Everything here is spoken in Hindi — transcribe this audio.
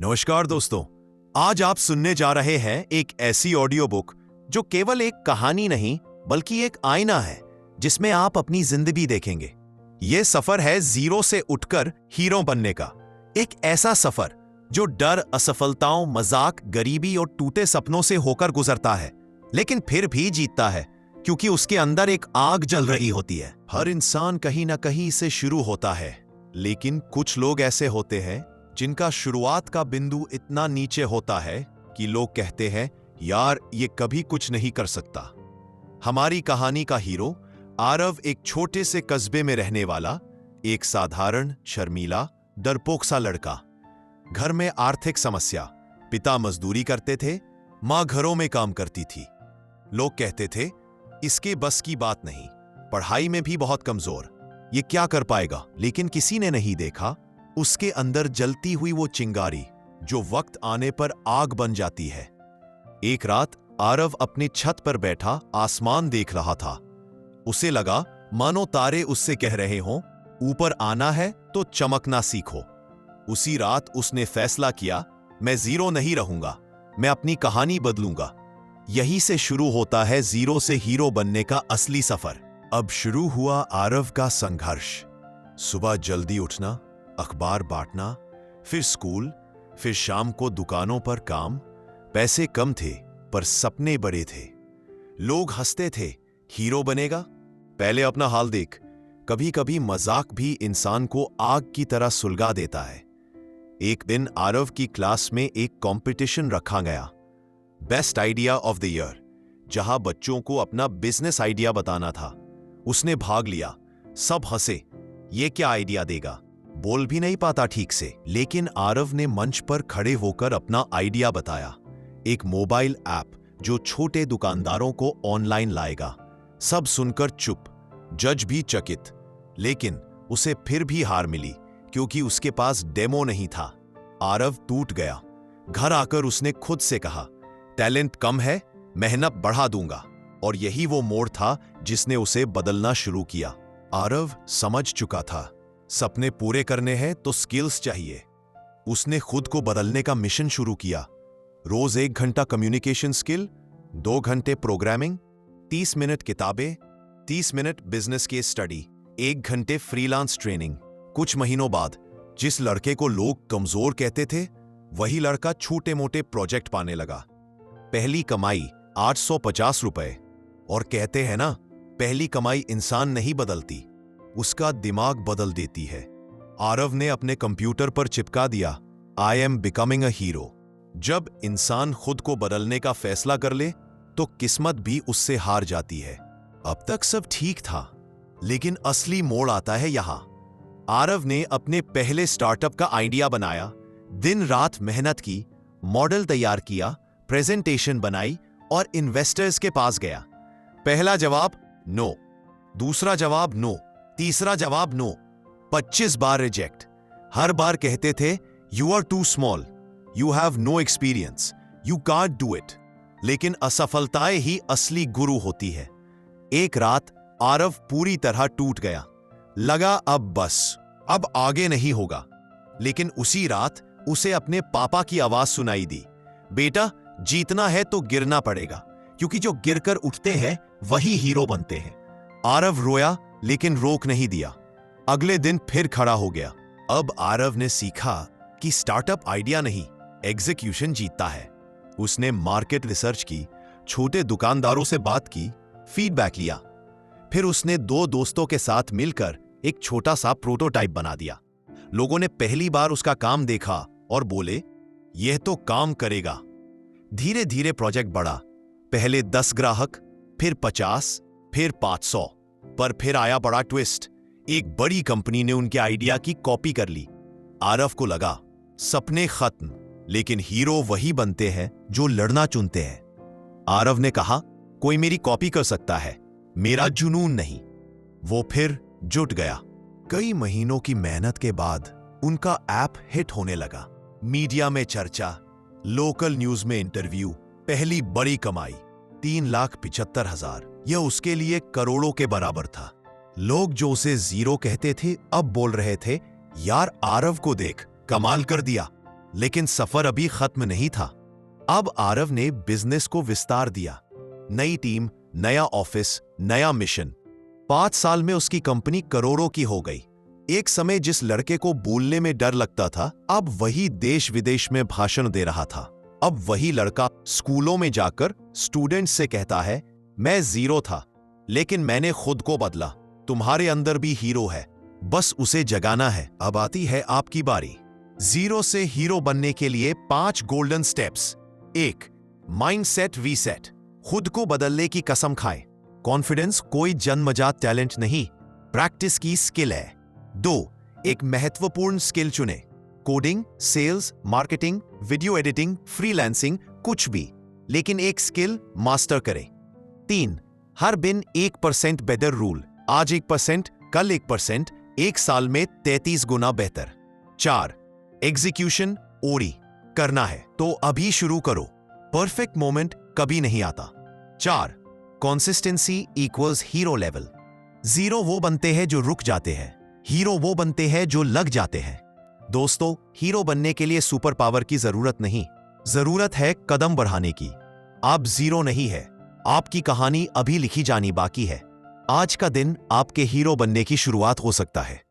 नमस्कार दोस्तों। आज आप सुनने जा रहे हैं एक ऐसी ऑडियो बुक जो केवल एक कहानी नहीं बल्कि एक आईना है जिसमें आप अपनी जिंदगी देखेंगे। यह सफर है जीरो से उठकर हीरो बनने का। एक ऐसा सफर जो डर, असफलताओं, मजाक, गरीबी और टूटे सपनों से होकर गुजरता है, लेकिन फिर भी जीतता है क्योंकि उसके अंदर एक आग जल रही होती है। हर इंसान कहीं ना कहीं से शुरू होता है, लेकिन कुछ लोग ऐसे होते हैं जिनका शुरुआत का बिंदु इतना नीचे होता है कि लोग कहते हैं, यार ये कभी कुछ नहीं कर सकता। हमारी कहानी का हीरो आरव एक छोटे से कस्बे में रहने वाला एक साधारण, शर्मीला, डरपोक सा लड़का। घर में आर्थिक समस्या, पिता मजदूरी करते थे, मां घरों में काम करती थी। लोग कहते थे इसके बस की बात नहीं, पढ़ाई में भी बहुत कमजोर, ये क्या कर पाएगा। लेकिन किसी ने नहीं देखा उसके अंदर जलती हुई वो चिंगारी जो वक्त आने पर आग बन जाती है। एक रात आरव अपनी छत पर बैठा आसमान देख रहा था। उसे लगा मानो तारे उससे कह रहे हों, ऊपर आना है तो चमकना सीखो। उसी रात उसने फैसला किया, मैं जीरो नहीं रहूंगा, मैं अपनी कहानी बदलूंगा। यहीं से शुरू होता है जीरो से हीरो बनने का असली सफर। अब शुरू हुआ आरव का संघर्ष। सुबह जल्दी उठना, अखबार बांटना, फिर स्कूल, फिर शाम को दुकानों पर काम। पैसे कम थे पर सपने बड़े थे। लोग हंसते थे, हीरो बनेगा, पहले अपना हाल देख। कभी कभी मजाक भी इंसान को आग की तरह सुलगा देता है। एक दिन आरव की क्लास में एक कंपटीशन रखा गया, best idea of the year, जहां बच्चों को अपना बिजनेस आइडिया बताना था। उसने भाग लिया। सब हंसे, ये क्या आइडिया देगा, बोल भी नहीं पाता ठीक से। लेकिन आरव ने मंच पर खड़े होकर अपना आइडिया बताया, एक मोबाइल ऐप जो छोटे दुकानदारों को ऑनलाइन लाएगा। सब सुनकर चुप, जज भी चकित। लेकिन उसे फिर भी हार मिली क्योंकि उसके पास डेमो नहीं था। आरव टूट गया। घर आकर उसने खुद से कहा, टैलेंट कम है, मेहनत बढ़ा दूंगा। और यही वो मोड़ था जिसने उसे बदलना शुरू किया। आरव समझ चुका था, सपने पूरे करने हैं तो स्किल्स चाहिए। उसने खुद को बदलने का मिशन शुरू किया। रोज 1 घंटा कम्युनिकेशन स्किल, 2 घंटे प्रोग्रामिंग, 30 मिनट किताबें, 30 मिनट बिजनेस केस स्टडी, 1 घंटे फ्रीलांस ट्रेनिंग। कुछ महीनों बाद जिस लड़के को लोग कमजोर कहते थे, वही लड़का छोटे मोटे प्रोजेक्ट पाने लगा। पहली कमाई 850 रुपए। और कहते हैं ना, पहली कमाई इंसान नहीं बदलती, उसका दिमाग बदल देती है। आरव ने अपने कंप्यूटर पर चिपका दिया, I am becoming a hero. जब इंसान खुद को बदलने का फैसला कर ले तो किस्मत भी उससे हार जाती है। अब तक सब ठीक था, लेकिन असली मोड़ आता है यहां। आरव ने अपने पहले स्टार्टअप का आइडिया बनाया, दिन रात मेहनत की, मॉडल तैयार किया, प्रेजेंटेशन बनाई और इन्वेस्टर्स के पास गया। पहला जवाब नो, दूसरा जवाब नो, तीसरा जवाब नो, 25 बार रिजेक्ट। हर बार कहते थे, you are too small, you have no experience, you can't do it. लेकिन असफलताएं ही असली गुरु होती है। एक रात आरव पूरी तरह टूट गया। लगा अब बस, अब आगे नहीं होगा। लेकिन उसी रात उसे अपने पापा की आवाज सुनाई दी, बेटा जीतना है तो गिरना पड़ेगा, क्योंकि जो गिरकर उठते हैं वही हीरो बनते हैं। आरव रोया लेकिन रोक नहीं दिया। अगले दिन फिर खड़ा हो गया। अब आरव ने सीखा कि स्टार्टअप आइडिया नहीं, एग्जीक्यूशन जीतता है। उसने मार्केट रिसर्च की, छोटे दुकानदारों से बात की, फीडबैक लिया। फिर उसने 2 दोस्तों के साथ मिलकर एक छोटा सा प्रोटोटाइप बना दिया। लोगों ने पहली बार उसका काम देखा और बोले, यह तो काम करेगा। धीरे धीरे प्रोजेक्ट बढ़ा। पहले 10 ग्राहक, फिर 50, फिर 500। पर फिर आया बड़ा ट्विस्ट। एक बड़ी कंपनी ने उनके आइडिया की कॉपी कर ली। आरव को लगा सपने खत्म, लेकिन हीरो वही बनते हैं जो लड़ना चुनते हैं। आरव ने कहा, कोई मेरी कॉपी कर सकता है, मेरा जुनून नहीं। वो फिर जुट गया। कई महीनों की मेहनत के बाद उनका ऐप हिट होने लगा। मीडिया में चर्चा, लोकल न्यूज में इंटरव्यू, पहली बड़ी कमाई 3,75,000। यह उसके लिए करोड़ों के बराबर था। लोग जो उसे जीरो कहते थे अब बोल रहे थे, यार आरव को देख, कमाल कर दिया। लेकिन सफर अभी खत्म नहीं था। अब आरव ने बिजनेस को विस्तार दिया। नई टीम, नया ऑफिस, नया मिशन। 5 साल में उसकी कंपनी करोड़ों की हो गई। एक समय जिस लड़के को बोलने में डर लगता था, अब वही देश विदेश में भाषण दे रहा था। अब वही लड़का स्कूलों में जाकर स्टूडेंट्स से कहता है, मैं जीरो था लेकिन मैंने खुद को बदला। तुम्हारे अंदर भी हीरो है, बस उसे जगाना है। अब आती है आपकी बारी। जीरो से हीरो बनने के लिए 5 गोल्डन स्टेप्स। 1. Mindset reset. खुद को बदलने की कसम खाएं। कॉन्फिडेंस कोई जन्मजात टैलेंट नहीं, प्रैक्टिस की स्किल है। 2. एक महत्वपूर्ण स्किल चुने। Coding, sales, marketing, video editing, freelancing, कुछ भी, लेकिन एक स्किल मास्टर करें। 3. हर दिन 1% बेटर रूल। आज 1%, कल 1%, एक साल में 33 गुना बेहतर। 4. एग्जीक्यूशन ओडी। करना है तो अभी शुरू करो, परफेक्ट मोमेंट कभी नहीं आता। 4. Consistency equals hero level. Zero वो बनते हैं जो रुक जाते हैं, हीरो वो बनते हैं जो लग जाते हैं। दोस्तों, हीरो बनने के लिए सुपर पावर की जरूरत नहीं, जरूरत है कदम बढ़ाने की। आप जीरो नहीं है, आपकी कहानी अभी लिखी जानी बाकी है। आज का दिन आपके हीरो बनने की शुरुआत हो सकता है।